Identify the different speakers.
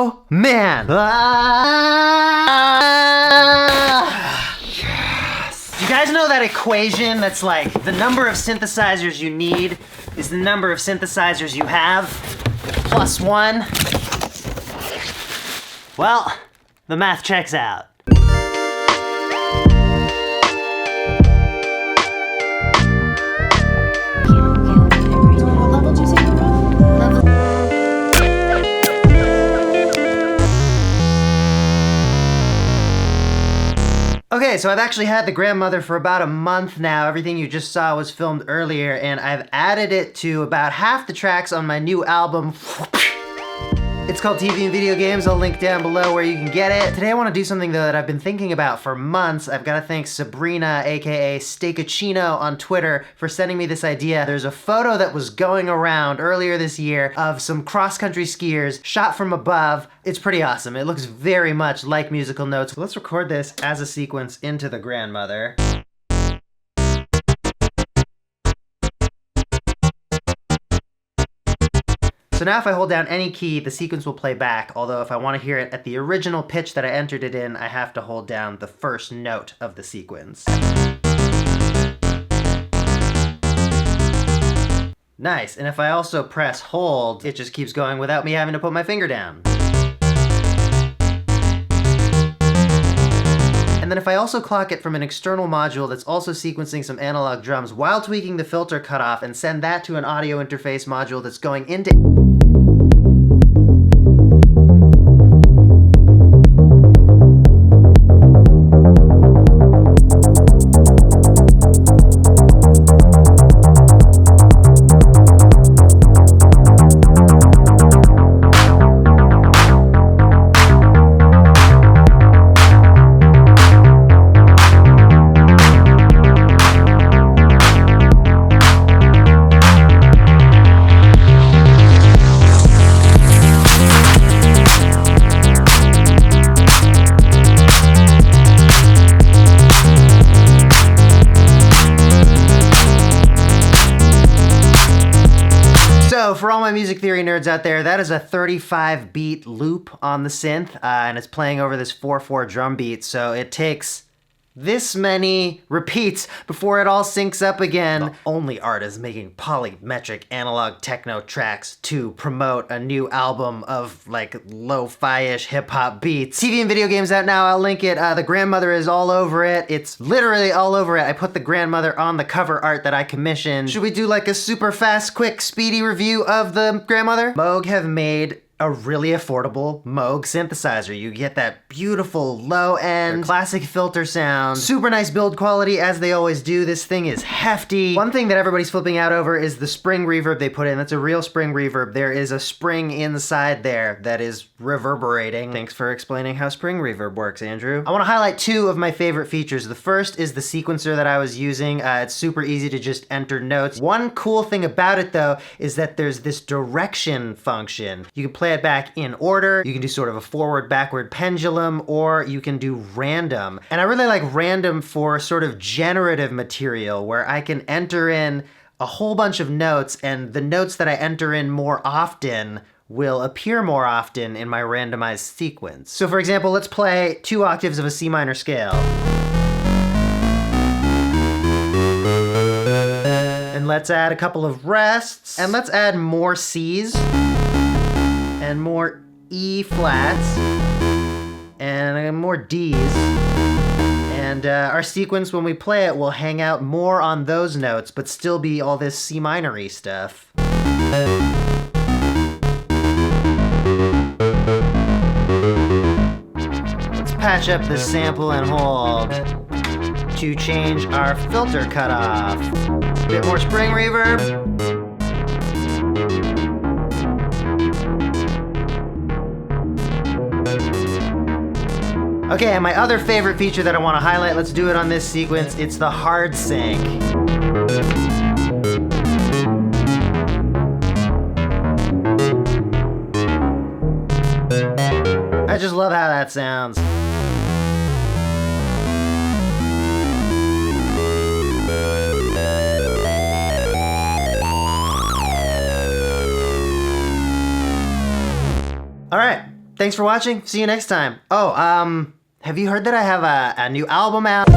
Speaker 1: Oh man! Yes. Do you guys know that equation that's like the number of synthesizers you need is the number of synthesizers you have plus 1? Well, the math checks out. Okay, so I've actually had the grandmother for about a month now. Everything you just saw was filmed earlier, and I've added it to about half the tracks on my new album. It's called TV and Video Games. I'll link down below where you can get it. Today I want to do something though that I've been thinking about for months. I've got to thank Sabrina, aka Steakachino on Twitter, for sending me this idea. There's a photo that was going around earlier this year of some cross-country skiers shot from above. It's pretty awesome. It looks very much like musical notes. Let's record this as a sequence into the grandmother. So now if I hold down any key, the sequence will play back, although if I want to hear it at the original pitch that I entered it in, I have to hold down the first note of the sequence. Nice, and if I also press hold, it just keeps going without me having to put my finger down. And then if I also clock it from an external module that's also sequencing some analog drums while tweaking the filter cutoff and send that to an audio interface module that's going into... So for all my music theory nerds out there, that is a 35 beat loop on the synth, and it's playing over this 4/4 drum beat, so it takes this many repeats before it all syncs up again. The only artist making polymetric analog techno tracks to promote a new album of like lo-fi-ish hip-hop beats. TV and Video Games out now, I'll link it. The grandmother is all over it. It's literally all over it. I put the grandmother on the cover art that I commissioned. Should we do like a super fast, quick, speedy review of the grandmother? Moog have made a really affordable Moog synthesizer. You get that beautiful low end, classic filter sound, super nice build quality as they always do. This thing is hefty. One thing that everybody's flipping out over is the spring reverb they put in. That's a real spring reverb. There is a spring inside there that is reverberating. Thanks for explaining how spring reverb works, Andrew. I want to highlight two of my favorite features. The first is the sequencer that I was using. It's super easy to just enter notes. One cool thing about it though is that there's this direction function. You can play it back in order. You can do sort of a forward backward pendulum, or you can do random. And I really like random for sort of generative material where I can enter in a whole bunch of notes, and the notes that I enter in more often will appear more often in my randomized sequence. So for example, let's play 2 octaves of a C minor scale. And let's add a couple of rests, and let's add more C's and more E flats and more D's. And our sequence, when we play it, will hang out more on those notes, but still be all this C minor-y stuff. Let's patch up the sample and hold to change our filter cutoff. A bit more spring reverb. Okay, and my other favorite feature that I want to highlight, let's do it on this sequence, it's the hard sync. I just love how that sounds. All right. thanks for watching. See you next time. Oh, have you heard that I have a new album out?